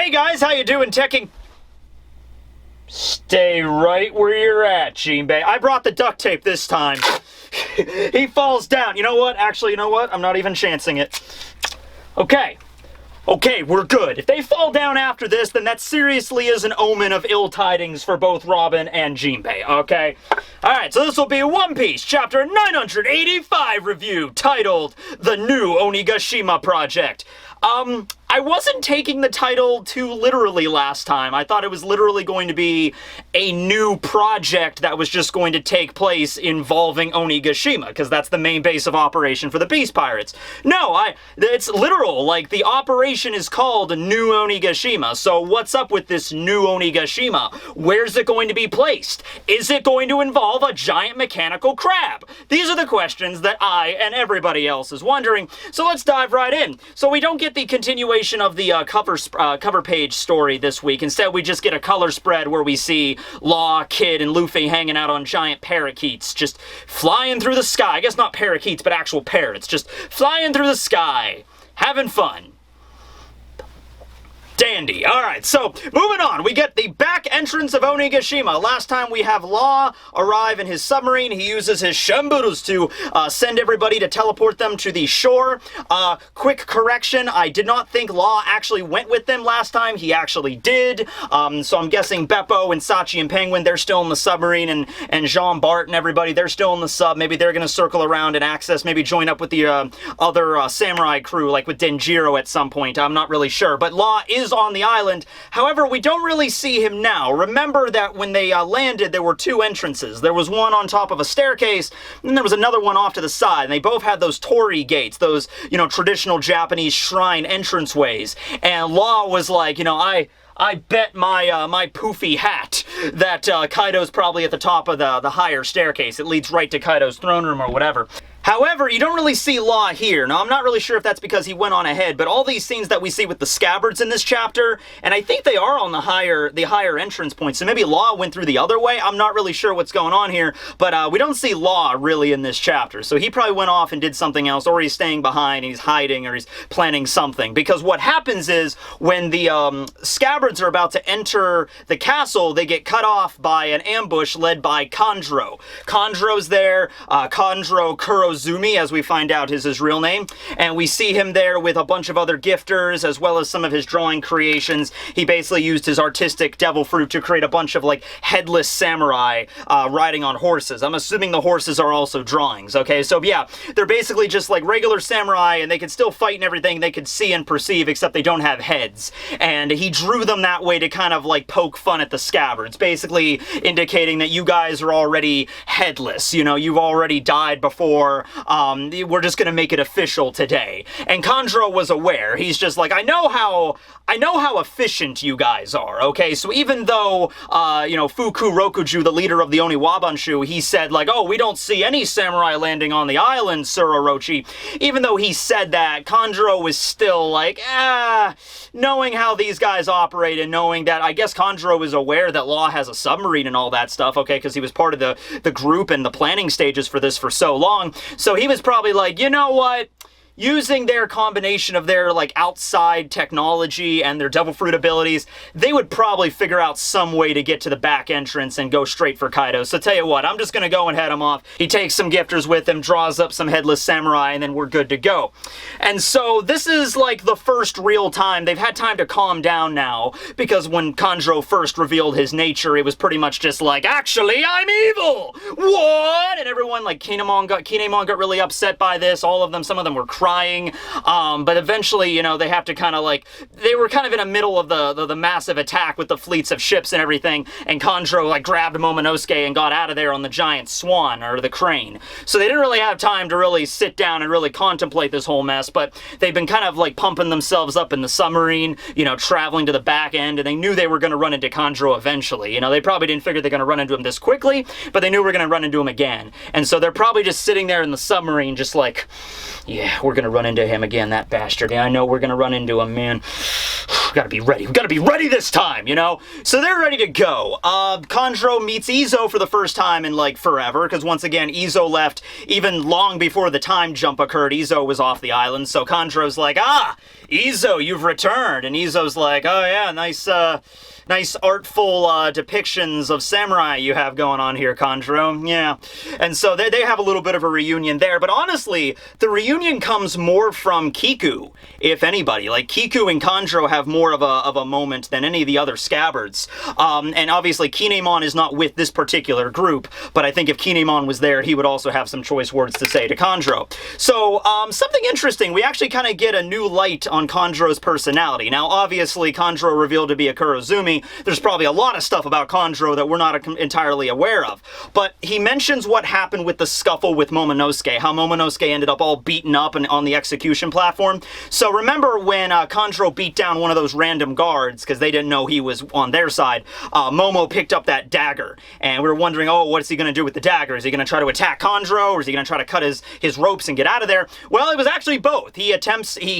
Hey guys, how you doing, Tekking? Stay right where you're at, Jinbei. I brought the duct tape this time. He falls down. You know what? Actually, you know what? I'm not even chancing it. Okay. Okay, we're good. If they fall down after this, then that seriously is an omen of ill tidings for both Robin and Jinbei, okay? Alright, so this will be One Piece Chapter 985 review, titled The New Onigashima Project. I wasn't taking the title too literally last time. I thought it was literally going to be a new project that was just going to take place involving Onigashima, because that's the main base of operation for the Beast Pirates. No, it's literal. Like, the operation is called New Onigashima, so what's up with this New Onigashima? Where's it going to be placed? Is it going to involve a giant mechanical crab? These are the questions that I and everybody else is wondering, so let's dive right in. So we don't get the continuation of the cover page story this week. Instead, we just get a color spread where we see Law, Kid, and Luffy hanging out on giant parakeets, just flying through the sky. I guess not parakeets, but actual parrots, just flying through the sky, having fun. Dandy. Alright, so moving on. We get the back entrance of Onigashima. Last time we have Law arrive in his submarine. He uses his Shamburus to send everybody to teleport them to the shore. Quick correction, I did not think Law actually went with them last time. He actually did. So I'm guessing Beppo and Sachi and Penguin, they're still in the submarine, and Jean Bart and everybody, they're still in the sub. Maybe they're going to circle around and access, maybe join up with the other samurai crew, like with Denjiro at some point. I'm not really sure. But Law is on the island. However, we don't really see him now. Remember that when they landed, there were two entrances. There was one on top of a staircase, and there was another one off to the side, and they both had those torii gates, those, you know, traditional Japanese shrine entranceways. And Law was like, you know, I bet my poofy hat that Kaido's probably at the top of the higher staircase. It leads right to Kaido's throne room or whatever. However, you don't really see Law here. Now, I'm not really sure if that's because he went on ahead, but all these scenes that we see with the scabbards in this chapter, and I think they are on the higher entrance points, so maybe Law went through the other way. I'm not really sure what's going on here, but we don't see Law really in this chapter, so he probably went off and did something else, or he's staying behind, and he's hiding, or he's planning something. Because what happens is, when the scabbards are about to enter the castle, they get cut off by an ambush led by Kanjuro. Kanjuro's there, Kanjuro Kurozumi, as we find out is his real name, and we see him there with a bunch of other gifters, as well as some of his drawing creations. He basically used his artistic devil fruit to create a bunch of, like, headless samurai riding on horses. I'm assuming the horses are also drawings, okay? So, yeah, they're basically just, like, regular samurai, and they can still fight and everything. They could see and perceive, except they don't have heads. And he drew them that way to kind of, like, poke fun at the scabbards, basically indicating that you guys are already headless. You know, you've already died before. We're just gonna make it official today. And Kanjuro was aware. He's just like, I know how efficient you guys are, okay? So even though, you know, Fuku Rokuju, the leader of the Oniwabanshu, he said, like, oh, we don't see any samurai landing on the island, Sir Orochi. Even though he said that, Kanjuro was still like, knowing how these guys operate and knowing that, I guess Kanjuro is aware that Law has a submarine and all that stuff, okay, because he was part of the group and the planning stages for this for so long. So he was probably like, you know what? Using their combination of their, like, outside technology and their devil fruit abilities, they would probably figure out some way to get to the back entrance and go straight for Kaido. So tell you what, I'm just gonna go and head him off. He takes some gifters with him, draws up some headless samurai, and then we're good to go. And so this is, like, the first real time. They've had time to calm down now, because when Kanjuro first revealed his nature, it was pretty much just like, actually, I'm evil! What? And everyone, like, Kinemon got really upset by this. All of them, some of them were crying. But eventually, you know, they have to kind of, like, they were kind of in the middle of the massive attack with the fleets of ships and everything, and Kanjuro, like, grabbed Momonosuke and got out of there on the giant swan, or the crane. So they didn't really have time to really sit down and really contemplate this whole mess, but they've been kind of, like, pumping themselves up in the submarine, you know, traveling to the back end, and they knew they were going to run into Kanjuro eventually. You know, they probably didn't figure they're going to run into him this quickly, but they knew we're going to run into him again. And so they're probably just sitting there in the submarine just like, yeah, we're gonna run into him again, that bastard. Yeah, I know we're gonna run into him, man. We gotta be ready. We gotta be ready this time, you know? So they're ready to go. Kanjuro meets Izo for the first time in, like, forever, because once again, Izo left even long before the time jump occurred. Izo was off the island, so Kanjuro's like, Izo, you've returned. And Izo's like, oh yeah, nice artful depictions of samurai you have going on here, Kanjuro. Yeah. And so they have a little bit of a reunion there. But honestly, the reunion comes more from Kiku, if anybody. Like, Kiku and Kanjuro have more of a moment than any of the other scabbards. And obviously, Kinemon is not with this particular group, but I think if Kinemon was there, he would also have some choice words to say to Kanjuro. So, something interesting, we actually kind of get a new light on Kanjuro's personality. Now, obviously, Kanjuro revealed to be a Kurozumi. There's probably a lot of stuff about Kanjuro that we're not entirely aware of. But he mentions what happened with the scuffle with Momonosuke, how Momonosuke ended up all beaten up and on the execution platform. So remember when Kanjuro beat down one of those random guards, because they didn't know he was on their side, Momo picked up that dagger. And we were wondering, oh, what is he going to do with the dagger? Is he going to try to attack Kanjuro, or is he going to try to cut his ropes and get out of there? Well, it was actually both. He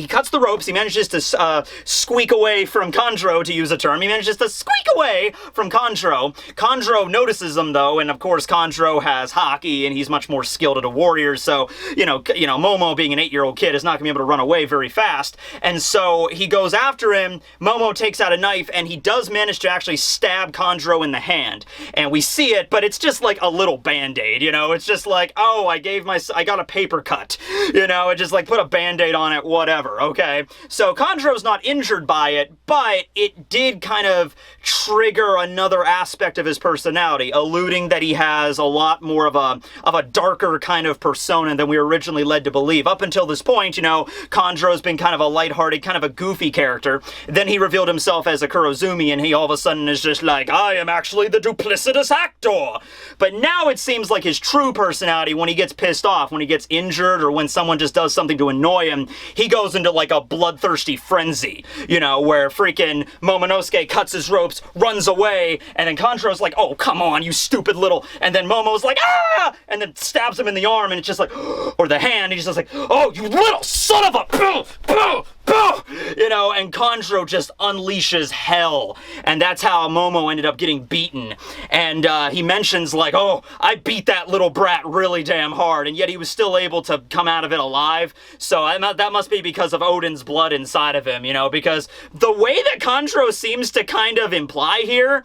cuts the ropes, he manages to squeak away from Kanjuro, to use a term. He manages to squeak away from Kanjuro. Kanjuro notices him, though, and of course Kanjuro has haki, and he's much more skilled at a warrior, so, you know, Momo, being an 8-year-old kid, is not going to be able to run away very fast, and so he goes after him. Momo takes out a knife, and he does manage to actually stab Kanjuro in the hand, and we see it, but it's just like a little band-aid, you know? It's just like, oh, I got a paper cut, you know? It just like, put a band-aid on it, whatever, okay? So Kanjuro's not injured by it, but it did kind of trigger another aspect of his personality, alluding that he has a lot more of a darker kind of persona than we were originally led to believe. Up until this point, you know, Kanjuro's been kind of a lighthearted, kind of a goofy character. Then he revealed himself as a Kurozumi, and he all of a sudden is just like, I am actually the duplicitous actor. But now it seems like his true personality, when he gets pissed off, when he gets injured, or when someone just does something to annoy him, he goes into like a bloodthirsty frenzy, you know, where freaking Momonosuke cuts his ropes, runs away, and then Kanjuro's like, oh, come on, you stupid little, and then Momo's like, ah, and then stabs him in the arm, and it's just like, or the hand, and he's just like, oh, you little son of a, boo, boo, boo, you know, and Kanjuro just unleashes hell, and that's how Momo ended up getting beaten, and he mentions like, oh, I beat that little brat really damn hard, and yet he was still able to come out of it alive, so that must be because of Odin's blood inside of him, you know, because the way that Kanjuro seems to kind of imply here,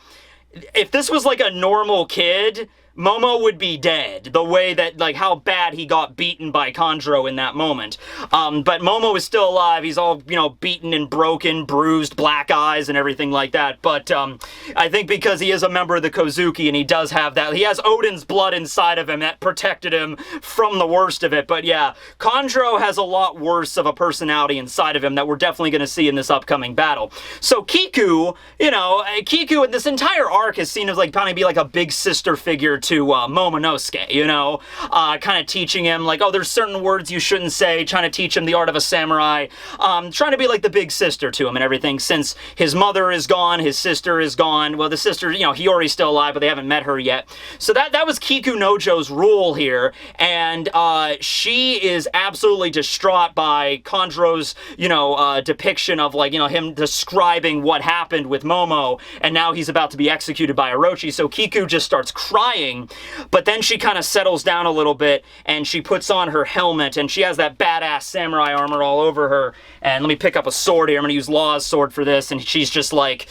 if this was like a normal kid, Momo would be dead, the way that, like, how bad he got beaten by Kanjuro in that moment. But Momo is still alive. He's all, you know, beaten and broken, bruised, black eyes and everything like that. But I think because he is a member of the Kozuki and he does have that, he has Odin's blood inside of him that protected him from the worst of it. But yeah, Kanjuro has a lot worse of a personality inside of him that we're definitely going to see in this upcoming battle. So Kiku, you know, Kiku in this entire arc is seen as like kind of be like a big sister figure to Momonosuke, you know, kind of teaching him like, oh, there's certain words you shouldn't say, trying to teach him the art of a samurai, trying to be like the big sister to him and everything, since his mother is gone, his sister is gone. Well, the sister, you know, Hiyori's still alive, but they haven't met her yet. So that was Kiku Nojo's rule here, and she is absolutely distraught by Kanjuro's, you know, depiction of, like, you know, him describing what happened with Momo, and now he's about to be executed by Orochi, so Kiku just starts crying. But then she kind of settles down a little bit, and she puts on her helmet, and she has that badass samurai armor all over her. And let me pick up a sword here. I'm going to use Law's sword for this, and she's just like,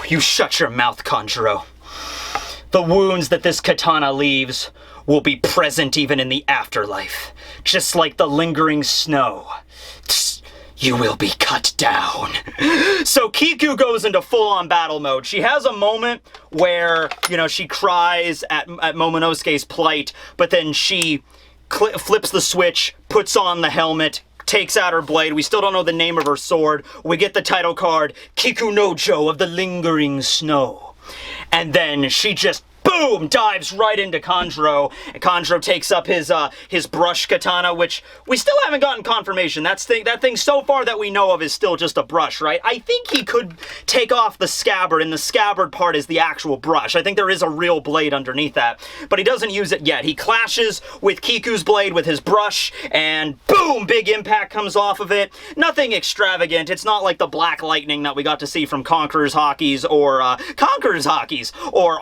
you shut your mouth, Kanjuro. The wounds that this katana leaves will be present even in the afterlife, just like the lingering snow. You will be cut down. So Kiku goes into full-on battle mode. She has a moment where, you know, she cries at Momonosuke's plight, but then she flips the switch, puts on the helmet, takes out her blade. We still don't know the name of her sword. We get the title card, Kiku Nojo of the Lingering Snow. And then she just boom, dives right into Kanjuro. And Kanjuro takes up his brush katana, which we still haven't gotten confirmation. That thing so far that we know of is still just a brush, right? I think he could take off the scabbard, and the scabbard part is the actual brush. I think there is a real blade underneath that, but he doesn't use it yet. He clashes with Kiku's blade with his brush, and boom, big impact comes off of it. Nothing extravagant. It's not like the black lightning that we got to see from Conqueror's Hockeys or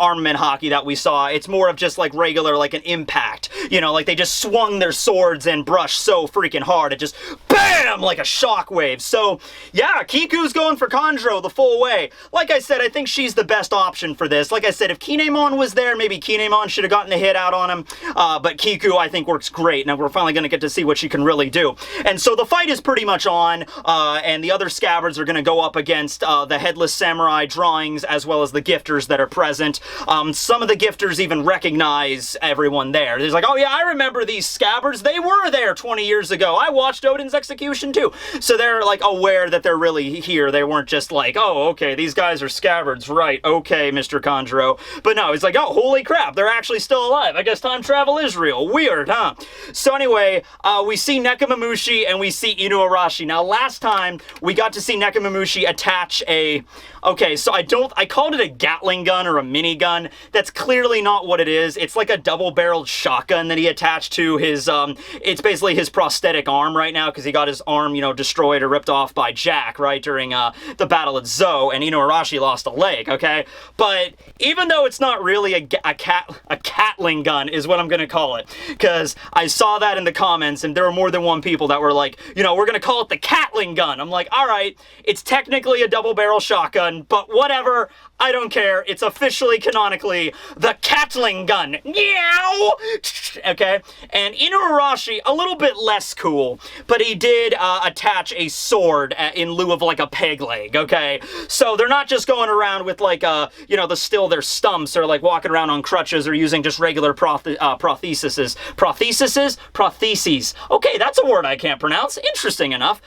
Armament Hockey that we saw. It's more of just like regular, like an impact. You know, like they just swung their swords and brushed so freaking hard. It just, boom! BAM! Like a shockwave. So, yeah, Kiku's going for Kanjuro the full way. Like I said, I think she's the best option for this. Like I said, if Kinemon was there, maybe Kinemon should have gotten a hit out on him. But Kiku, I think, works great. Now, we're finally going to get to see what she can really do. And so the fight is pretty much on, and the other scabbards are going to go up against the Headless Samurai drawings, as well as the gifters that are present. Some of the gifters even recognize everyone there. There's like, oh yeah, I remember these scabbards. They were there 20 years ago. I watched Odin's execution too. So they're like aware that they're really here. They weren't just like, oh, okay, these guys are scabbards. Right, okay, Mr. Kanjuro. But no, it's like, oh, holy crap, they're actually still alive. I guess time travel is real. Weird, huh? So anyway, we see Nekomamushi and we see Inuarashi. Now, last time, we got to see Nekomamushi attach a... Okay, so I called it a Gatling gun or a minigun. That's clearly not what it is. It's like a double-barreled shotgun that he attached to his, it's basically his prosthetic arm right now, because he got his arm, you know, destroyed or ripped off by Jack, right, during, the battle at Zoan, and Inuarashi lost a leg, okay? But even though it's not really a Catling gun is what I'm gonna call it, because I saw that in the comments, and there were more than one people that were like, you know, we're gonna call it the Catling gun. I'm like, alright, it's technically a double-barrel shotgun, but whatever, I don't care. It's officially, canonically, the Catling gun. Meow! Okay? And Inuarashi, a little bit less cool, but he did attach a sword in lieu of, like, a peg leg, okay? So they're not just going around with, like, you know, their stumps, or, like, walking around on crutches, or using just regular protheses. Protheses. Okay, that's a word I can't pronounce. Interesting enough.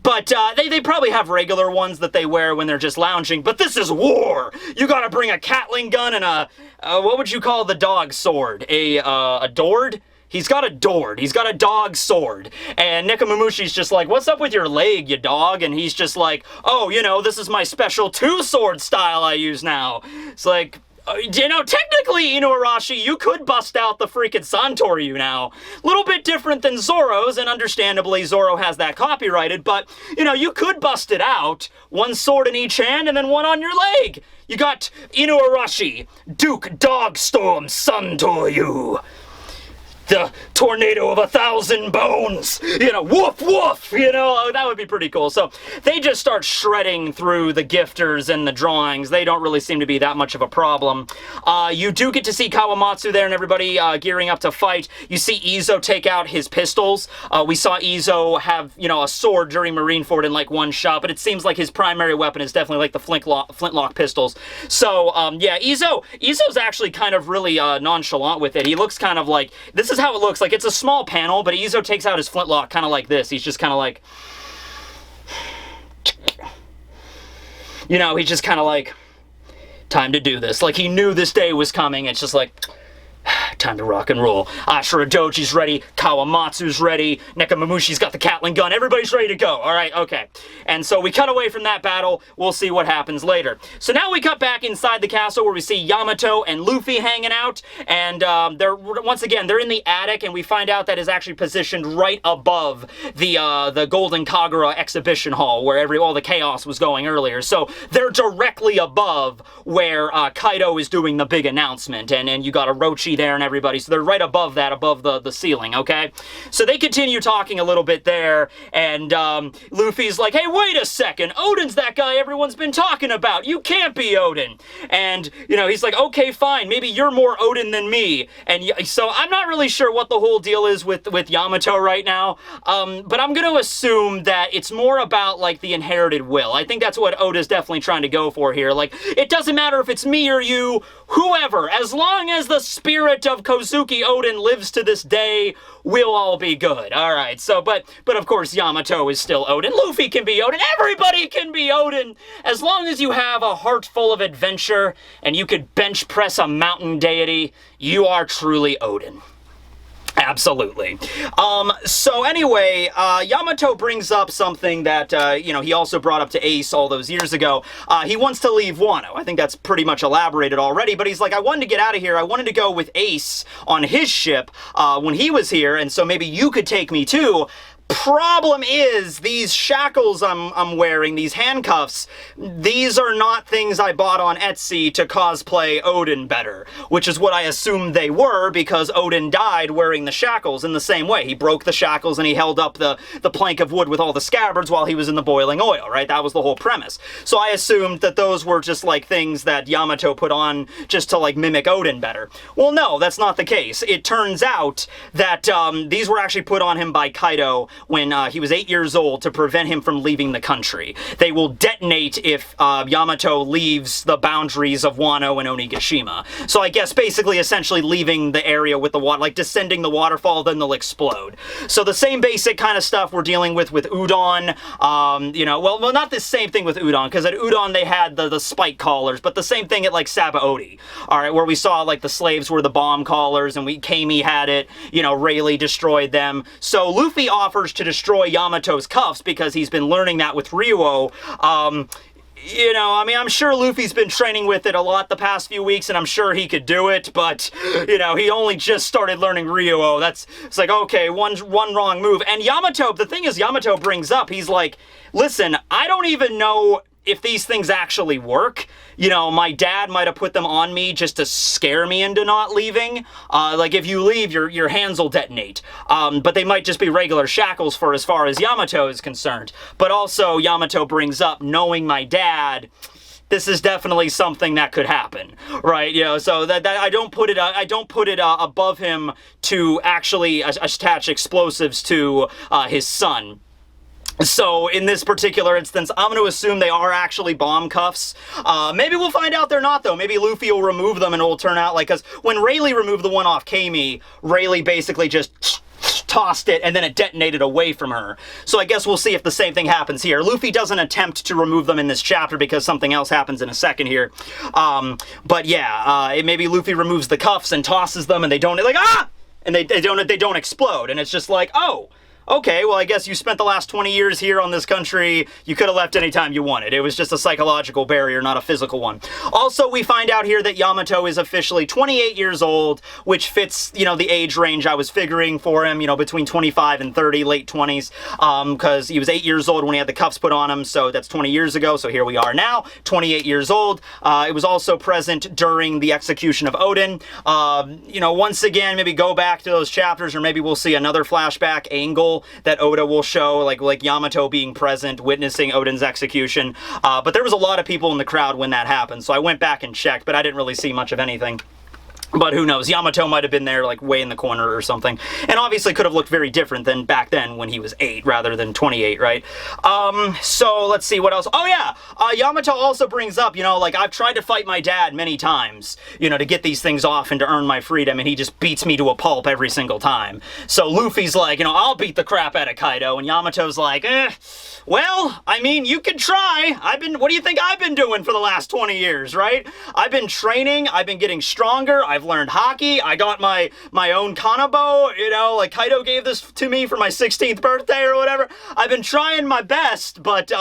But they probably have regular ones that they wear when they're just lounging, but this is war! You gotta bring a Catling gun and a, what would you call the dog sword? A dord? He's got a dord. He's got a dog sword. And Nekomamushi's just like, what's up with your leg, you dog? And he's just like, oh, you know, this is my special two-sword style I use now. It's like... you know, technically, Inuarashi, you could bust out the freaking Santoryu now. A little bit different than Zoro's, and understandably, Zoro has that copyrighted, but, you know, you could bust it out. One sword in each hand, and then one on your leg. You got Inuarashi, Duke Dogstorm Santoryu. The tornado of 1,000 bones, you know, woof woof, you know, that would be pretty cool. So they just start shredding through the gifters and the drawings. They don't really seem to be that much of a problem. You do get to see Kawamatsu there and everybody gearing up to fight. You see Izo take out his pistols. We saw Izo have, you know, a sword during Marineford in like one shot, but it seems like his primary weapon is definitely like the flintlock pistols. So, yeah, Izo's actually kind of really nonchalant with it. He looks kind of like, this is how it looks. Like, it's a small panel, but Izo takes out his flintlock kind of like this. He's just kind of like... You know, he's just kind of like... Time to do this. Like, he knew this day was coming. It's just like... Time to rock and roll. Ashura Doji's ready. Kawamatsu's ready. Nekomamushi's got the Catling gun. Everybody's ready to go. Alright, okay. And so we cut away from that battle. We'll see what happens later. So now we cut back inside the castle where we see Yamato and Luffy hanging out. And they're, once again, they're in the attic, and we find out that is actually positioned right above the Golden Kagura exhibition hall where all the chaos was going earlier. So they're directly above where Kaido is doing the big announcement. And you got Orochi there and everybody, so they're right above that, above the ceiling, okay? So they continue talking a little bit there, and Luffy's like, hey, wait a second, Odin's that guy everyone's been talking about, you can't be Odin. And, you know, he's like, okay, fine, maybe you're more Odin than me. And so I'm not really sure what the whole deal is with Yamato right now, but I'm gonna assume that it's more about, like, the inherited will. I think that's what Oda's definitely trying to go for here. Like, it doesn't matter if it's me or you, whoever, as long as the spirit of Kozuki Odin lives to this day, we'll all be good. Alright, so, but of course Yamato is still Odin. Luffy can be Odin. Everybody can be Odin. As long as you have a heart full of adventure and you could bench press a mountain deity, you are truly Odin. Absolutely. So anyway, Yamato brings up something that, you know, he also brought up to Ace all those years ago. He wants to leave Wano. I think that's pretty much elaborated already, but he's like, I wanted to get out of here. I wanted to go with Ace on his ship when he was here, and so maybe you could take me too. Problem is, these shackles I'm wearing, these handcuffs, these are not things I bought on Etsy to cosplay Odin better, which is what I assumed they were, because Odin died wearing the shackles in the same way. He broke the shackles and he held up the plank of wood with all the scabbards while he was in the boiling oil, right? That was the whole premise. So I assumed that those were just like things that Yamato put on just to like mimic Odin better. Well, no, that's not the case. It turns out that these were actually put on him by Kaido when he was 8 years old to prevent him from leaving the country. They will detonate if Yamato leaves the boundaries of Wano and Onigashima. So I guess basically essentially leaving the area with the water, like descending the waterfall, then they'll explode. So the same basic kind of stuff we're dealing with Udon. You know, well, not the same thing with Udon, because at Udon they had the spike collars, but the same thing at like Sabaody, all right, where we saw like the slaves were the bomb collars, and Kami had it, you know, Rayleigh destroyed them. So Luffy offers to destroy Yamato's cuffs because he's been learning that with Ryuo. You know, I mean, I'm sure Luffy's been training with it a lot the past few weeks, and I'm sure he could do it, but, you know, he only just started learning Ryuo. It's like, okay, one wrong move. And Yamato, the thing is, Yamato brings up, he's like, listen, I don't even know if these things actually work. You know, my dad might have put them on me just to scare me into not leaving. Like, if you leave, your hands will detonate. But they might just be regular shackles for as far as Yamato is concerned. But also, Yamato brings up, knowing my dad, this is definitely something that could happen, right? You know, so that I don't put it above him to actually attach explosives to his son. So, in this particular instance, I'm going to assume they are actually bomb cuffs. Maybe we'll find out they're not, though. Maybe Luffy will remove them and it will turn out like... Because when Rayleigh removed the one off Kami, Rayleigh basically just tossed it and then it detonated away from her. So I guess we'll see if the same thing happens here. Luffy doesn't attempt to remove them in this chapter because something else happens in a second here. But yeah, maybe Luffy removes the cuffs and tosses them and they don't... Like, ah! And they don't explode. And it's just like, oh... Okay, well, I guess you spent the last 20 years here on this country. You could have left anytime you wanted. It was just a psychological barrier, not a physical one. Also, we find out here that Yamato is officially 28 years old, which fits, you know, the age range I was figuring for him, you know, between 25 and 30, late 20s, because he was 8 years old when he had the cuffs put on him, so that's 20 years ago, so here we are now, 28 years old. It was also present during the execution of Odin. You know, once again, maybe go back to those chapters, or maybe we'll see another flashback angle that Oda will show, like Yamato being present, witnessing Odin's execution. But there was a lot of people in the crowd when that happened, so I went back and checked, but I didn't really see much of anything. But who knows, Yamato might have been there, like, way in the corner or something. And obviously could have looked very different than back then when he was 8 rather than 28, right? So let's see, what else? Oh yeah, Yamato also brings up, you know, like, I've tried to fight my dad many times, you know, to get these things off and to earn my freedom, and he just beats me to a pulp every single time. So Luffy's like, you know, I'll beat the crap out of Kaido, and Yamato's like, well, I mean, you could try. What do you think I've been doing for the last 20 years, right? I've been training, I've been getting stronger, I've learned hockey, I got my own kanabo, you know, like Kaido gave this to me for my 16th birthday or whatever. I've been trying my best, but,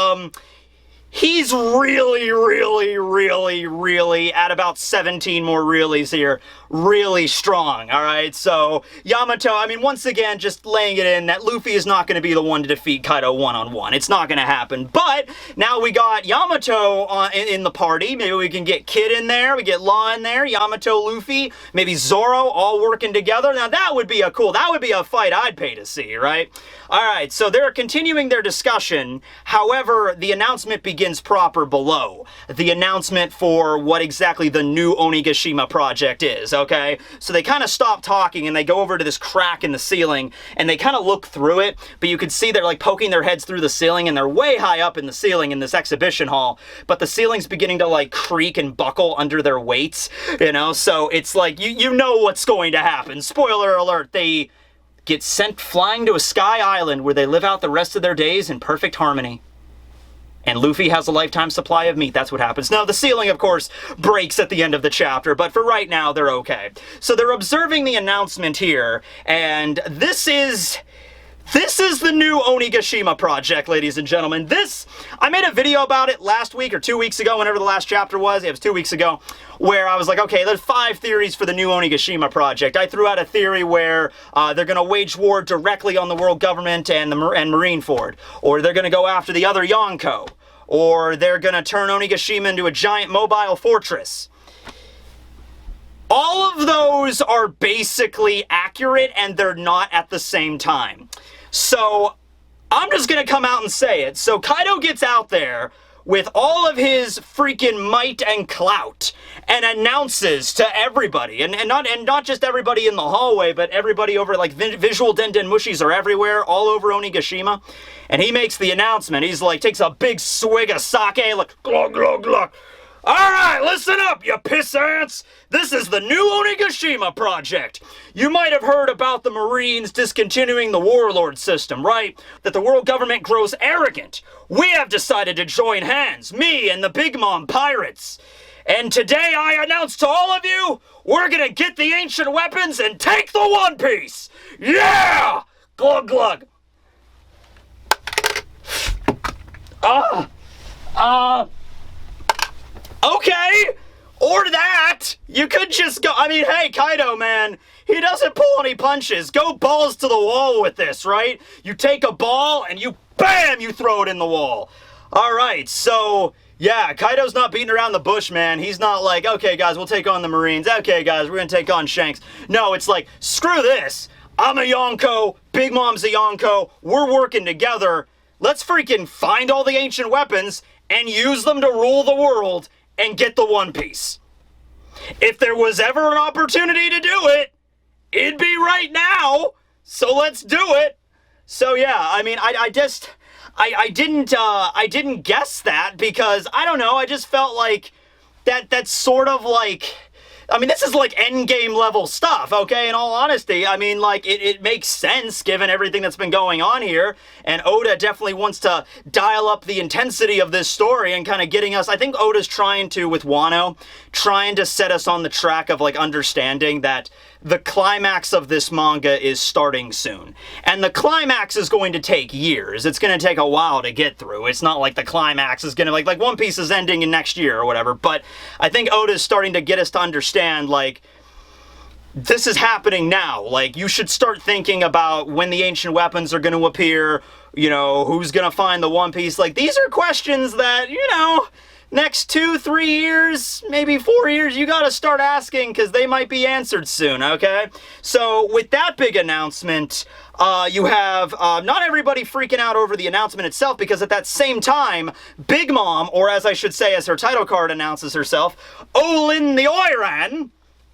he's really, at about 17 more reallys here, really strong, all right? So, Yamato, I mean, once again, just laying it in that Luffy is not going to be the one to defeat Kaido one-on-one. It's not going to happen. But, now we got Yamato in the party. Maybe we can get Kid in there. We get Law in there. Yamato, Luffy, maybe Zoro all working together. Now, that would be a fight I'd pay to see, right? All right, so they're continuing their discussion. However, the announcement begins proper below. The announcement for what exactly the new Onigashima project is, okay? So they kind of stop talking and they go over to this crack in the ceiling and they kind of look through it, but you can see they're like poking their heads through the ceiling and they're way high up in the ceiling in this exhibition hall, but the ceiling's beginning to like creak and buckle under their weights, you know? So it's like, you know what's going to happen. Spoiler alert, they get sent flying to a sky island where they live out the rest of their days in perfect harmony. And Luffy has a lifetime supply of meat. That's what happens. Now, the ceiling, of course, breaks at the end of the chapter, but for right now, they're okay. So they're observing the announcement here, and this is This is the new Onigashima project, ladies and gentlemen. I made a video about it last week or 2 weeks ago, whenever the last chapter was. It was 2 weeks ago, where I was like, okay, there's 5 theories for the new Onigashima project. I threw out a theory where they're going to wage war directly on the world government and Marineford, or they're going to go after the other Yonko, or they're going to turn Onigashima into a giant mobile fortress. All of those are basically accurate, and they're not at the same time. So, I'm just gonna come out and say it. So Kaido gets out there with all of his freaking might and clout and announces to everybody, and not just everybody in the hallway, but everybody over, like, visual Den Mushis are everywhere, all over Onigashima. And he makes the announcement. He's like, takes a big swig of sake, like, glug, glug, glug. Alright, listen up, you piss ants! This is the new Onigashima project! You might have heard about the Marines discontinuing the warlord system, right? That the world government grows arrogant. We have decided to join hands, me and the Big Mom pirates. And today I announce to all of you, we're gonna get the ancient weapons and take the One Piece! Yeah! Glug glug. Okay, or that. You could just go, I mean, hey, Kaido, man, he doesn't pull any punches. Go balls to the wall with this, right? You take a ball and you, bam, you throw it in the wall. All right, so, yeah, Kaido's not beating around the bush, man. He's not like, okay, guys, we'll take on the Marines. Okay, guys, we're gonna take on Shanks. No, it's like, screw this. I'm a Yonko, Big Mom's a Yonko, we're working together. Let's freaking find all the ancient weapons and use them to rule the world and get the One Piece. If there was ever an opportunity to do it, it'd be right now. So let's do it. So yeah, I mean, I didn't guess that because I don't know. I just felt like that's sort of like. I mean, this is like endgame level stuff, okay? In all honesty, I mean, like, it makes sense given everything that's been going on here, and Oda definitely wants to dial up the intensity of this story and kind of getting us, I think Oda's trying to, with Wano, trying to set us on the track of, like, understanding that the climax of this manga is starting soon. And the climax is going to take years. It's going to take a while to get through. It's not like the climax is going to, like One Piece is ending in next year or whatever, but I think Oda's starting to get us to understand, like, this is happening now. Like, you should start thinking about when the ancient weapons are going to appear, you know, who's going to find the One Piece. Like, these are questions that, you know, next 2-3 years, maybe 4 years, you gotta start asking because they might be answered soon, okay? So with that big announcement, you have not everybody freaking out over the announcement itself, because at that same time, Big Mom, or as I should say, as her title card announces herself, Olin the Oiran.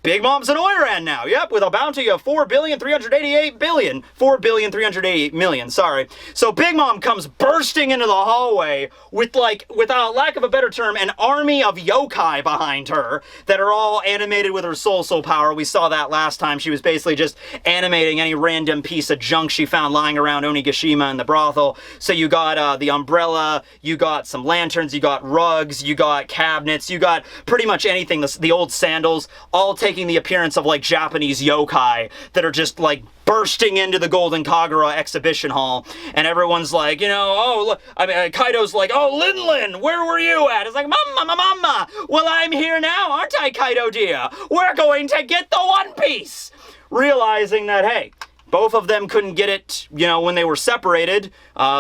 Big Mom's an Oiran now, yep, with a bounty of 4,388 million, sorry. So Big Mom comes bursting into the hallway with, like, without lack of a better term, an army of yokai behind her that are all animated with her soul power. We saw that last time. She was basically just animating any random piece of junk she found lying around Onigashima and the brothel. So you got the umbrella, you got some lanterns, you got rugs, you got cabinets, you got pretty much anything, the old sandals, all taking the appearance of, like, Japanese yokai that are just, like, bursting into the Golden Kagura exhibition hall, and everyone's like, you know, oh, look, I mean, Kaido's like, oh, Lin, where were you at? It's like, mama, well, I'm here now, aren't I, Kaido dear? We're going to get the One Piece! Realizing that, hey, both of them couldn't get it, you know, when they were separated,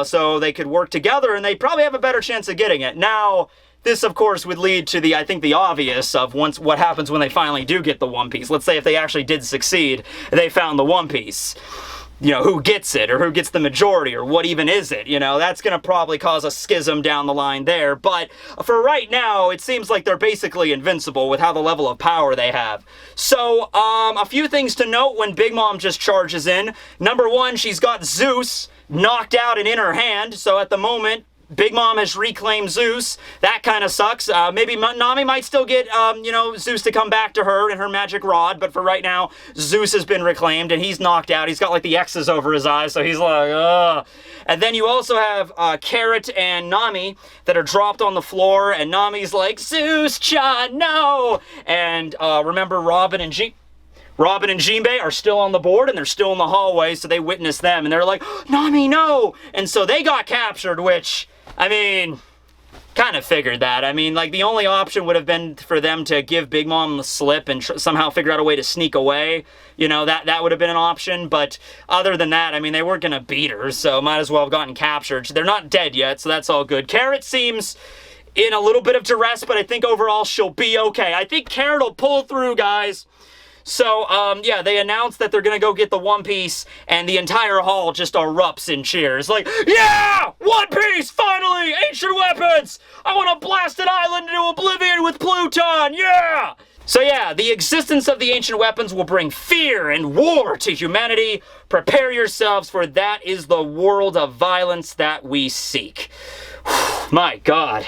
so they could work together, and they probably have a better chance of getting it. Now, this, of course, would lead to I think the obvious of what happens when they finally do get the One Piece. Let's say if they actually did succeed, they found the One Piece. You know, who gets it, or who gets the majority, or what even is it? You know, that's going to probably cause a schism down the line there. But for right now, it seems like they're basically invincible with how the level of power they have. So, a few things to note when Big Mom just charges in. Number one, she's got Zeus knocked out and in her hand. So at the moment, Big Mom has reclaimed Zeus. That kind of sucks. Maybe Nami might still get, you know, Zeus to come back to her and her magic rod, but for right now, Zeus has been reclaimed, and he's knocked out. He's got, like, the X's over his eyes, so he's like, ugh. And then you also have Carrot and Nami that are dropped on the floor, and Nami's like, Zeus-chan, no! And remember Robin and Robin and Jinbei are still on the board, and they're still in the hallway, so they witness them, and they're like, Nami, no! And so they got captured, which, I mean, kind of figured that. I mean, like, the only option would have been for them to give Big Mom the slip and somehow figure out a way to sneak away. You know, that would have been an option, but other than that, I mean, they weren't going to beat her, so might as well have gotten captured. They're not dead yet, so that's all good. Carrot seems in a little bit of duress, but I think overall she'll be okay. I think Carrot will pull through, guys. So, yeah, they announced that they're gonna go get the One Piece, and the entire hall just erupts in cheers. Like, yeah! One Piece, finally! Ancient weapons! I want to blast an island into oblivion with Pluton! Yeah! So yeah, the existence of the ancient weapons will bring fear and war to humanity. Prepare yourselves, for that is the world of violence that we seek. My God.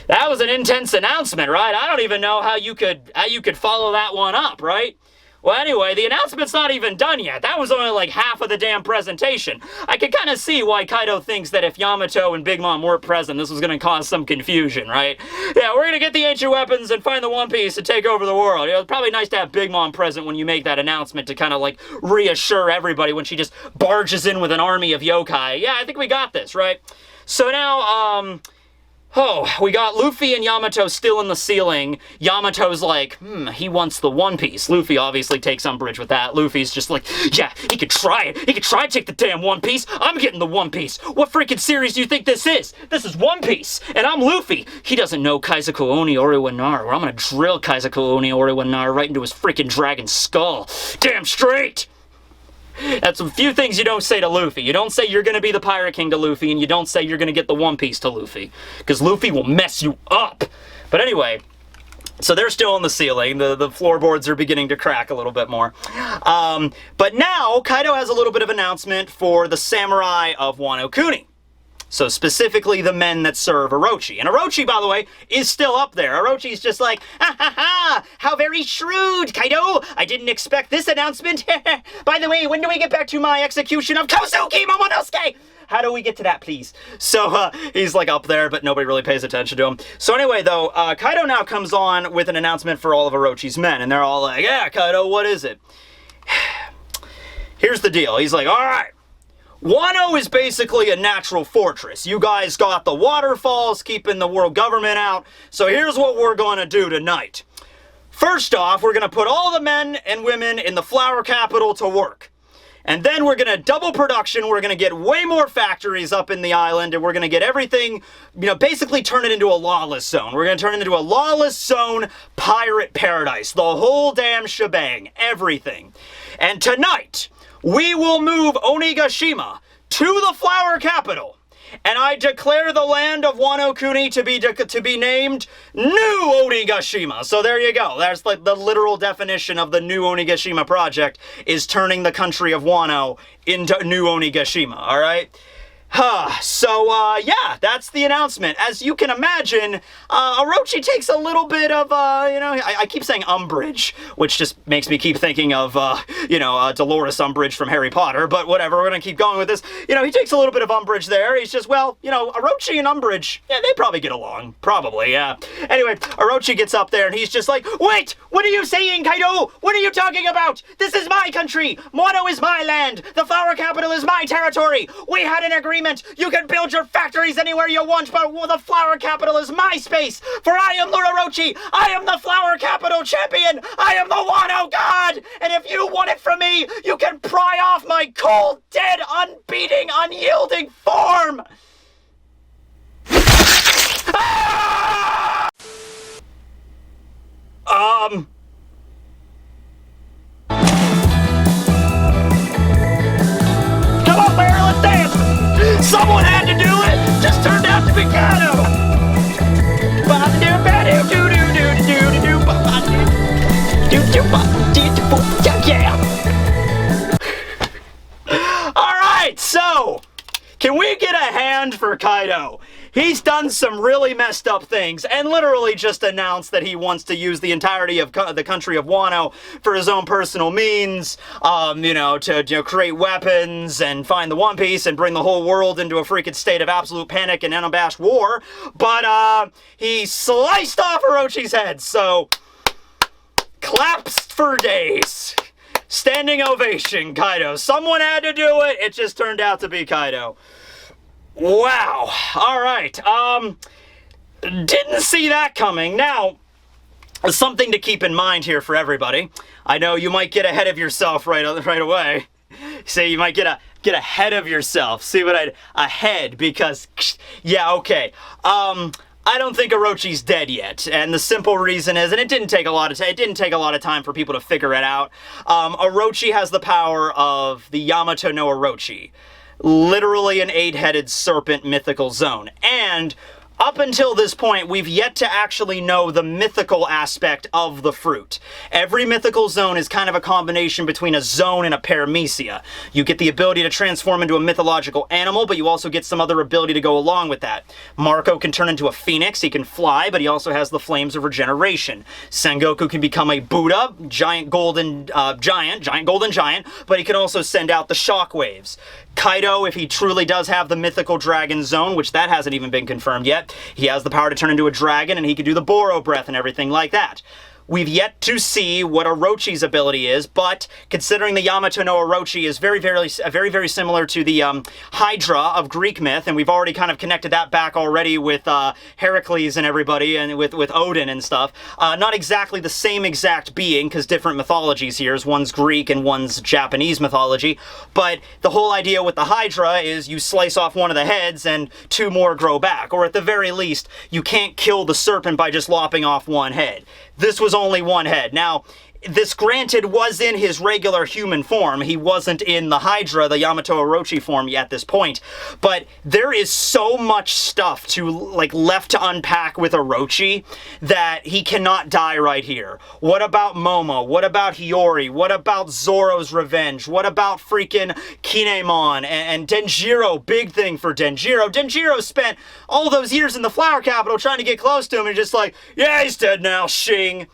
That was an intense announcement, right? I don't even know how you could follow that one up, right? Well, anyway, the announcement's not even done yet. That was only like half of the damn presentation. I could kind of see why Kaido thinks that if Yamato and Big Mom weren't present, this was going to cause some confusion, right? Yeah, we're going to get the ancient weapons and find the One Piece and take over the world. You know, it's probably nice to have Big Mom present when you make that announcement to kind of like reassure everybody when she just barges in with an army of yokai. Yeah, I think we got this, right? So now, we got Luffy and Yamato still in the ceiling. Yamato's like, he wants the One Piece. Luffy obviously takes umbrage with that. Luffy's just like, yeah, he could try it. He could try to take the damn One Piece. I'm getting the One Piece. What freaking series do you think this is? This is One Piece, and I'm Luffy. He doesn't know Kaizoku Oni Oriwanar, or I'm gonna drill Kaizoku Oni Oriwanar right into his freaking dragon skull. Damn straight! That's a few things you don't say to Luffy. You don't say you're going to be the Pirate King to Luffy, and you don't say you're going to get the One Piece to Luffy. Because Luffy will mess you up. But anyway, so they're still on the ceiling. The floorboards are beginning to crack a little bit more. But now, Kaido has a little bit of announcement for the samurai of Wano Kuni. So specifically the men that serve Orochi. And Orochi, by the way, is still up there. Orochi's just like, ha ha ha, how very shrewd, Kaido. I didn't expect this announcement. By the way, when do we get back to my execution of Kozuki Momonosuke? How do we get to that, please? So he's like up there, but nobody really pays attention to him. So anyway, though, Kaido now comes on with an announcement for all of Orochi's men. And they're all like, yeah, Kaido, what is it? Here's the deal. He's like, all right. Wano is basically a natural fortress. You guys got the waterfalls keeping the world government out. So here's what we're going to do tonight. First off, we're going to put all the men and women in the flower capital to work. And then we're going to double production. We're going to get way more factories up in the island. And we're going to get everything, you know, basically turn it into a lawless zone. We're going to turn it into a lawless zone pirate paradise. The whole damn shebang. Everything. And tonight, we will move Onigashima to the flower capital, and I declare the land of Wano Kuni to be named New Onigashima. So there you go. That's like the literal definition of the New Onigashima project, is turning the country of Wano into New Onigashima, all right? So, yeah, that's the announcement. As you can imagine, Orochi takes a little bit of, I keep saying umbrage, which just makes me keep thinking of, Dolores Umbridge from Harry Potter, but whatever, we're gonna keep going with this. You know, he takes a little bit of umbrage there. He's just, well, you know, Orochi and Umbridge, yeah, they probably get along. Probably, yeah. Anyway, Orochi gets up there and he's just like, wait, what are you saying, Kaido? What are you talking about? This is my country. Wano is my land. The flower capital is my territory. We had an agreement. You can build your factories anywhere you want, but the flower capital is my space. For I am Lord Orochi. I am the flower capital champion. I am the Wano god. And if you want it from me, you can pry off my cold, dead, unbeating, unyielding form. Ah! Come on, Bear, let's dance. Someone had to do it! Just turned out to be Kaido! Alright, so, can we get a hand for Kaido? He's done some really messed up things and literally just announced that he wants to use the entirety of the country of Wano for his own personal means, to create weapons and find the One Piece and bring the whole world into a freaking state of absolute panic and unabashed war. But he sliced off Orochi's head, so claps for days. Standing ovation, Kaido. Someone had to do it. It just turned out to be Kaido. Wow. All right. Didn't see that coming. Now, something to keep in mind here for everybody. I know you might get ahead of yourself right away. Say you might get ahead of yourself. See what ahead, because yeah, okay. I don't think Orochi's dead yet, and the simple reason is, and it didn't take a lot of time for people to figure it out. Orochi has the power of the Yamato no Orochi, literally an 8-headed serpent mythical zone, and up until this point, we've yet to actually know the mythical aspect of the fruit. Every mythical zone is kind of a combination between a zone and a paramecia. You get the ability to transform into a mythological animal, but you also get some other ability to go along with that. Marco can turn into a phoenix, he can fly, but he also has the flames of regeneration. Sengoku can become a Buddha, giant golden giant, but he can also send out the shockwaves. Kaido, if he truly does have the mythical dragon zone, which that hasn't even been confirmed yet, he has the power to turn into a dragon, and he can do the Boro breath and everything like that. We've yet to see what Orochi's ability is, but considering the Yamato no Orochi is very similar to the Hydra of Greek myth, and we've already kind of connected that back already with Heracles and everybody, and with Odin and stuff. Not exactly the same exact being, because different mythologies here. One's Greek and one's Japanese mythology, but the whole idea with the Hydra is you slice off one of the heads and 2 more grow back, or at the very least, you can't kill the serpent by just lopping off one head. This was only one head. Now, this granted was in his regular human form. He wasn't in the Hydra, the Yamato Orochi form yet at this point. But there is so much stuff left to unpack with Orochi that he cannot die right here. What about Momo? What about Hiyori? What about Zoro's revenge? What about freaking Kinemon and Denjiro? Big thing for Denjiro. Denjiro spent all those years in the Flower Capital trying to get close to him and just like, yeah, he's dead now, shing.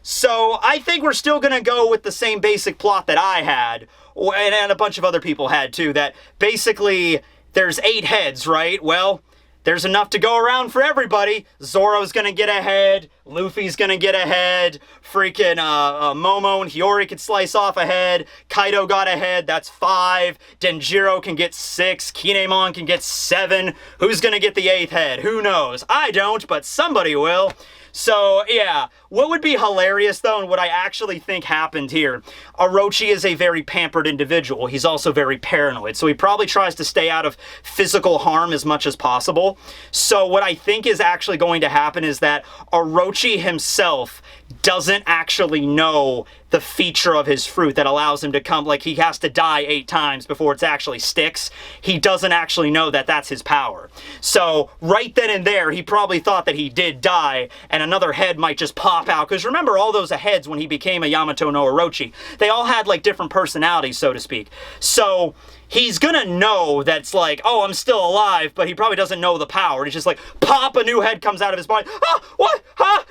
So I think we're still going to go with the same basic plot that I had, and a bunch of other people had too, that basically there's 8 heads, right? Well, there's enough to go around for everybody. Zoro's going to get ahead, Luffy's going to get ahead, freaking Momo and Hiyori could slice off a head, Kaido got ahead, that's 5, Denjiro can get 6, Kinemon can get 7, who's going to get the 8th head? Who knows? I don't, but somebody will. So, yeah, what would be hilarious, though, and what I actually think happened here, Orochi is a very pampered individual. He's also very paranoid, so he probably tries to stay out of physical harm as much as possible. So what I think is actually going to happen is that Orochi himself doesn't actually know the feature of his fruit that allows him to come, like he has to die 8 times before it actually sticks. He doesn't actually know that that's his power. So right then and there, he probably thought that he did die and another head might just pop out. Because remember, all those heads when he became a Yamato no Orochi, they all had like different personalities, so to speak. So he's gonna know that's like, oh, I'm still alive, but he probably doesn't know the power. And he's just like, pop, a new head comes out of his body. Ah, what? Huh?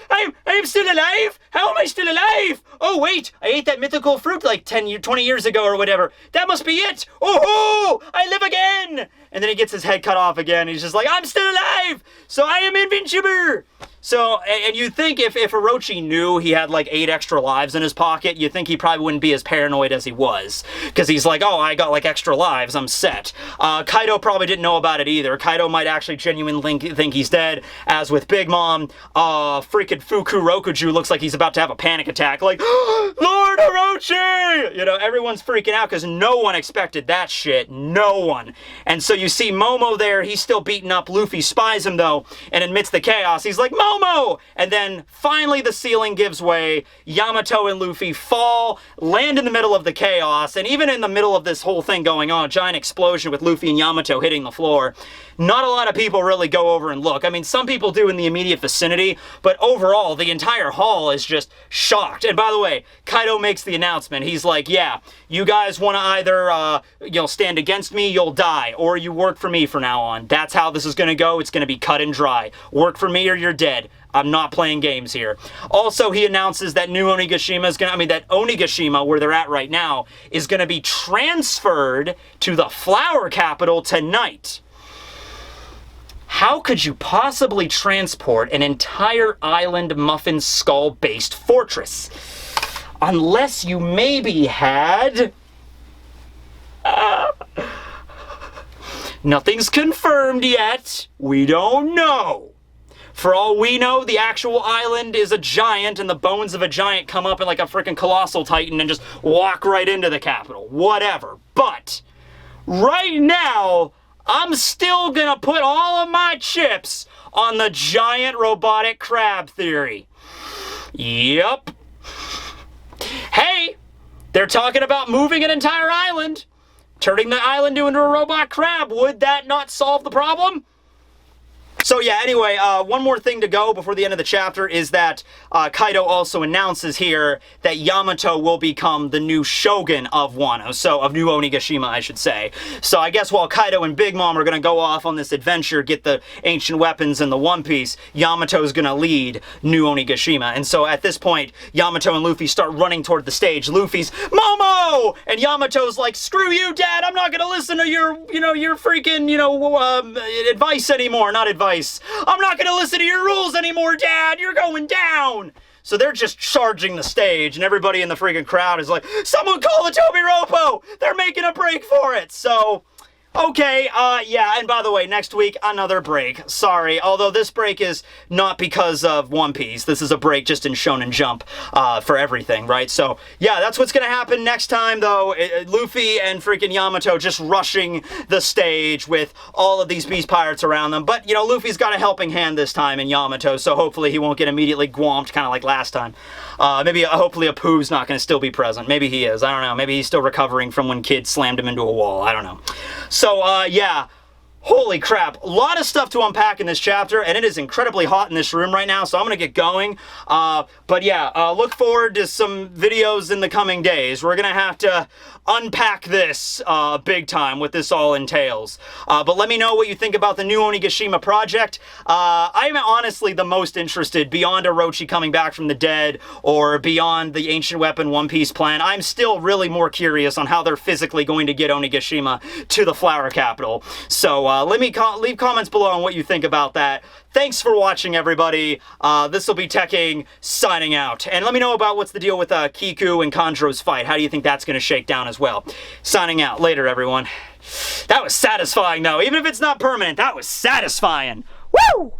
I'm still alive? How am I still alive? Oh, wait, I ate that mythical fruit like 20 years ago or whatever. That must be it. Oh, I live again. And then he gets his head cut off again. He's just like, I'm still alive, so I am invincible. So, and you'd think if Orochi knew he had like 8 extra lives in his pocket, you'd think he probably wouldn't be as paranoid as he was. Because he's like, oh, I got like extra lives, I'm set. Kaido probably didn't know about it either. Kaido might actually genuinely think he's dead. As with Big Mom, freaking Fuku Rokuju looks like he's about to have a panic attack. Like, Lord Orochi! You know, everyone's freaking out because no one expected that shit. No one. And so you see Momo there, he's still beating up Luffy, spies him though, and amidst the chaos, he's like, Momo! And then finally the ceiling gives way, Yamato and Luffy fall, land in the middle of the chaos, and even in the middle of this whole thing going on, a giant explosion with Luffy and Yamato hitting the floor, not a lot of people really go over and look. I mean, some people do in the immediate vicinity, but overall, the entire hall is just shocked. And by the way, Kaido makes the announcement. He's like, yeah, you guys want to either, stand against me, you'll die, or you work for me from now on. That's how this is going to go. It's going to be cut and dry. Work for me or you're dead. I'm not playing games here. Also, he announces that new Onigashima is that Onigashima, where they're at right now, is going to be transferred to the Flower Capital tonight. How could you possibly transport an entire island muffin skull-based fortress? Unless you maybe had... Nothing's confirmed yet. We don't know. For all we know, the actual island is a giant and the bones of a giant come up in like a freaking colossal titan and just walk right into the capital. Whatever. But right now, I'm still gonna put all of my chips on the giant robotic crab theory. Yep. Hey, they're talking about moving an entire island. Turning the island into a robot crab. Would that not solve the problem? So yeah, anyway, one more thing to go before the end of the chapter is that Kaido also announces here that Yamato will become the new shogun of Wano, so of New Onigashima, I should say. So I guess while Kaido and Big Mom are going to go off on this adventure, get the ancient weapons and the One Piece, Yamato's going to lead New Onigashima. And so at this point, Yamato and Luffy start running toward the stage. Luffy's, Momo! And Yamato's like, screw you, Dad, I'm not going to listen to your, your freaking, advice anymore. Not advice. I'm not going to listen to your rules anymore, Dad. You're going down. So they're just charging the stage, and everybody in the freaking crowd is like, someone call the Toby Ropo. They're making a break for it. So, okay, yeah, and by the way, next week, another break. Sorry, although this break is not because of One Piece. This is a break just in Shonen Jump for everything, right? So, yeah, that's what's going to happen next time, though. Luffy and freaking Yamato just rushing the stage with all of these beast pirates around them. But, Luffy's got a helping hand this time in Yamato, so hopefully he won't get immediately gwomped, kind of like last time. Hopefully Apu's not going to still be present. Maybe he is. I don't know. Maybe he's still recovering from when Kid slammed him into a wall. I don't know. So, yeah. Holy crap. A lot of stuff to unpack in this chapter, and it is incredibly hot in this room right now, so I'm going to get going. But yeah, look forward to some videos in the coming days. We're going to have to unpack this big time, what this all entails. But let me know what you think about the new Onigashima project. I'm honestly the most interested, beyond Orochi coming back from the dead, or beyond the Ancient Weapon One Piece plan. I'm still really more curious on how they're physically going to get Onigashima to the Flower Capital. So, let me leave comments below on what you think about that. Thanks for watching, everybody. This will be Tekking signing out. And let me know about what's the deal with Kiku and Kanjuro's fight. How do you think that's going to shake down as well? Signing out. Later, everyone. That was satisfying, though. Even if it's not permanent, that was satisfying. Woo!